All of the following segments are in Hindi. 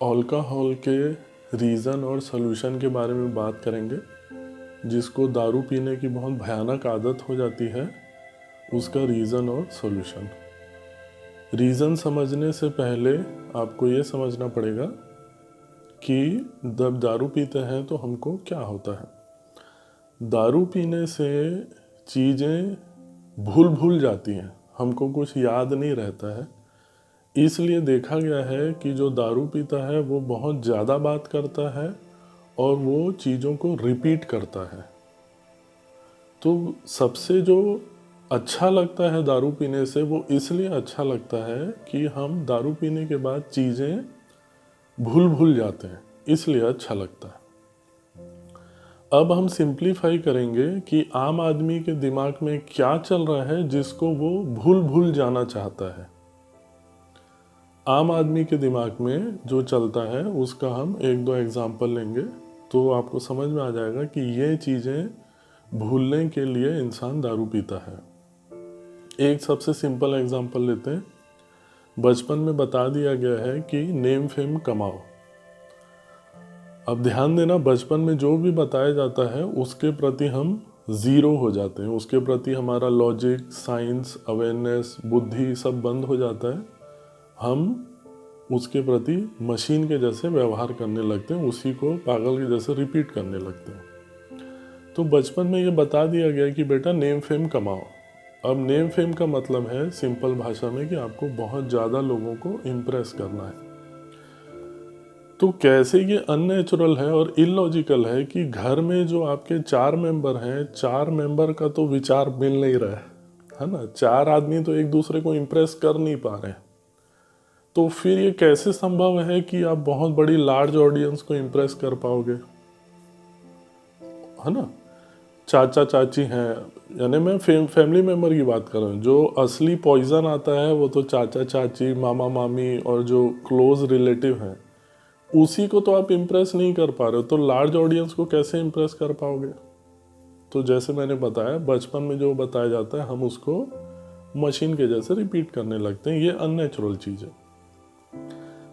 अल्कोहल के रीज़न और सॉल्यूशन के बारे में बात करेंगे। जिसको दारू पीने की बहुत भयानक आदत हो जाती है, उसका रीज़न और सॉल्यूशन। रीज़न समझने से पहले आपको ये समझना पड़ेगा कि जब दारू पीते हैं तो हमको क्या होता है। दारू पीने से चीज़ें भूल जाती हैं, हमको कुछ याद नहीं रहता है। इसलिए देखा गया है कि जो दारू पीता है वो बहुत ज़्यादा बात करता है और वो चीज़ों को रिपीट करता है। तो सबसे जो अच्छा लगता है दारू पीने से, वो इसलिए अच्छा लगता है कि हम दारू पीने के बाद चीज़ें भूल जाते हैं, इसलिए अच्छा लगता है। अब हम सिंप्लीफाई करेंगे कि आम आदमी के दिमाग में क्या चल रहा है जिसको वो भूल जाना चाहता है। आम आदमी के दिमाग में जो चलता है उसका हम एक दो एग्जाम्पल लेंगे तो आपको समझ में आ जाएगा कि ये चीज़ें भूलने के लिए इंसान दारू पीता है। एक सबसे सिंपल एग्जाम्पल लेते हैं। बचपन में बता दिया गया है कि नेम फेम कमाओ। अब ध्यान देना, बचपन में जो भी बताया जाता है उसके प्रति हम ज़ीरो हो जाते हैं, उसके प्रति हमारा लॉजिक, साइंस, अवेयरनेस, बुद्धि सब बंद हो जाता है। हम उसके प्रति मशीन के जैसे व्यवहार करने लगते हैं, उसी को पागल के जैसे रिपीट करने लगते हैं। तो बचपन में ये बता दिया गया कि बेटा नेम फेम कमाओ। अब नेम फेम का मतलब है सिंपल भाषा में कि आपको बहुत ज़्यादा लोगों को इम्प्रेस करना है। तो कैसे ये अननेचुरल है और इलॉजिकल है कि घर में जो आपके 4 मेंबर हैं, 4 मेंबर का तो विचार मिल नहीं रहा है ना। 4 आदमी तो एक दूसरे को इम्प्रेस कर नहीं पा रहे हैं। तो फिर ये कैसे संभव है कि आप बहुत बड़ी लार्ज ऑडियंस को इम्प्रेस कर पाओगे, है ना। चाचा चाची हैं, यानी मैं फैमिली मेम्बर की बात कर रहा हूँ। जो असली पॉइजन आता है वो तो चाचा चाची, मामा मामी और जो क्लोज रिलेटिव हैं, उसी को तो आप इम्प्रेस नहीं कर पा रहे हो, तो लार्ज ऑडियंस को कैसे इम्प्रेस कर पाओगे। तो जैसे मैंने बताया, बचपन में जो बताया जाता है हम उसको मशीन के जैसे रिपीट करने लगते हैं। ये अननेचुरल चीज़ है।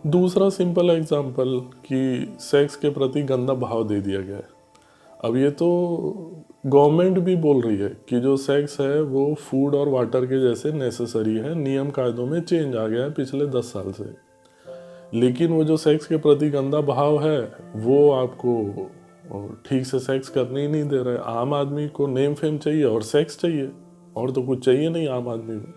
दूसरा सिंपल एग्जाम्पल कि सेक्स के प्रति गंदा भाव दे दिया गया है। अब ये तो गवर्नमेंट भी बोल रही है कि जो सेक्स है वो फूड और वाटर के जैसे नेसेसरी है। नियम कायदों में चेंज आ गया है पिछले 10 साल से। लेकिन वो जो सेक्स के प्रति गंदा भाव है वो आपको ठीक से सेक्स करने ही नहीं दे रहा है। आम आदमी को नेम फेम चाहिए और सेक्स चाहिए, और तो कुछ चाहिए नहीं आम आदमी को।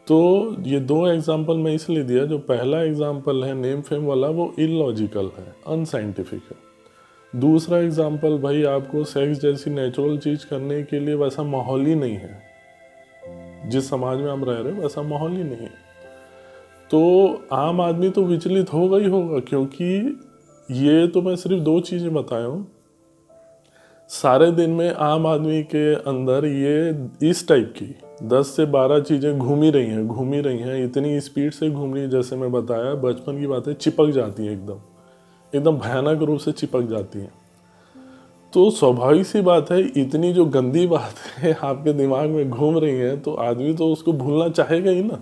तो ये 2 एग्जाम्पल मैं इसलिए दिया। जो पहला एग्जाम्पल है नेम फेम वाला, वो इलॉजिकल है, अनसाइंटिफिक है। दूसरा एग्जाम्पल, भाई आपको सेक्स जैसी नेचुरल चीज़ करने के लिए वैसा माहौल ही नहीं है। जिस समाज में हम रह रहे हैं वैसा माहौल ही नहीं है। तो आम आदमी तो विचलित होगा ही होगा, क्योंकि ये तो मैं सिर्फ 2 चीज़ें बताया हूँ। सारे दिन में आम आदमी के अंदर ये इस टाइप की 10 से 12 चीज़ें घूम ही रही हैं। इतनी स्पीड से घूम रही है, जैसे मैं बताया बचपन की बातें चिपक जाती हैं, एकदम भयानक रूप से चिपक जाती हैं। तो स्वाभाविक सी बात है, इतनी जो गंदी बात है आपके दिमाग में घूम रही है तो आदमी तो उसको भूलना चाहेगा ही ना।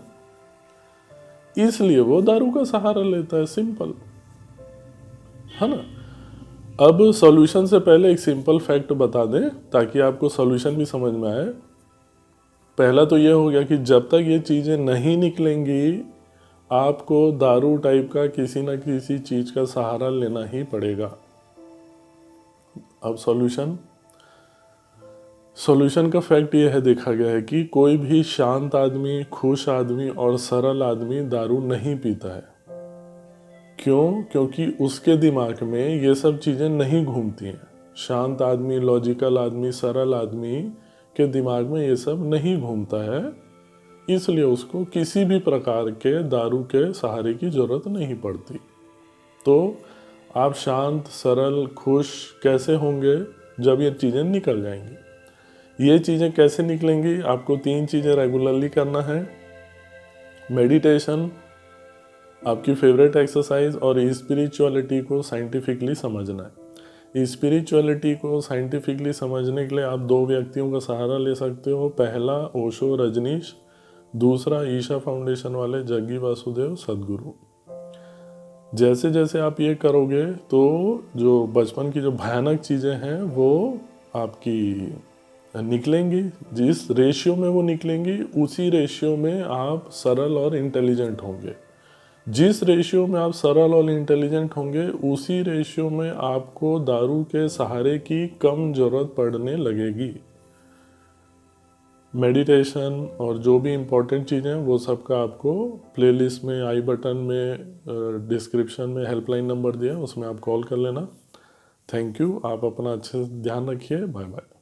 इसलिए वो दारू का सहारा लेता है, सिंपल है ना। अब सॉल्यूशन से पहले एक सिंपल फैक्ट बता दें ताकि आपको सॉल्यूशन भी समझ में आए। पहला तो ये हो गया कि जब तक ये चीज़ें नहीं निकलेंगी, आपको दारू टाइप का किसी ना किसी चीज़ का सहारा लेना ही पड़ेगा। अब सॉल्यूशन का फैक्ट ये है, देखा गया है कि कोई भी शांत आदमी, खुश आदमी और सरल आदमी दारू नहीं पीता है। क्यों? क्योंकि उसके दिमाग में ये सब चीज़ें नहीं घूमती हैं। शांत आदमी, लॉजिकल आदमी, सरल आदमी के दिमाग में ये सब नहीं घूमता है, इसलिए उसको किसी भी प्रकार के दारू के सहारे की ज़रूरत नहीं पड़ती। तो आप शांत, सरल, खुश कैसे होंगे जब ये चीज़ें निकल जाएंगी। ये चीज़ें कैसे निकलेंगी? आपको 3 चीज़ें रेगुलरली करना है। मेडिटेशन, आपकी फेवरेट एक्सरसाइज, और स्पिरिचुअलिटी को साइंटिफिकली समझना है। स्पिरिचुअलिटी को साइंटिफिकली समझने के लिए आप 2 व्यक्तियों का सहारा ले सकते हो। पहला ओशो रजनीश, दूसरा ईशा फाउंडेशन वाले जग्गी वासुदेव सदगुरु। जैसे जैसे आप ये करोगे तो जो बचपन की जो भयानक चीज़ें हैं वो आपकी निकलेंगी। जिस रेशियो में वो निकलेंगी उसी रेशियो में आप सरल और इंटेलिजेंट होंगे। जिस रेशियो में आप सरल और इंटेलिजेंट होंगे उसी रेशियो में आपको दारू के सहारे की कम ज़रूरत पड़ने लगेगी। मेडिटेशन और जो भी इम्पोर्टेंट चीज़ें हैं वो सबका आपको प्लेलिस्ट में, आई बटन में, डिस्क्रिप्शन में हेल्पलाइन नंबर दिया है, उसमें आप कॉल कर लेना। Thank you. आप अपना अच्छे से ध्यान रखिए। Bye bye.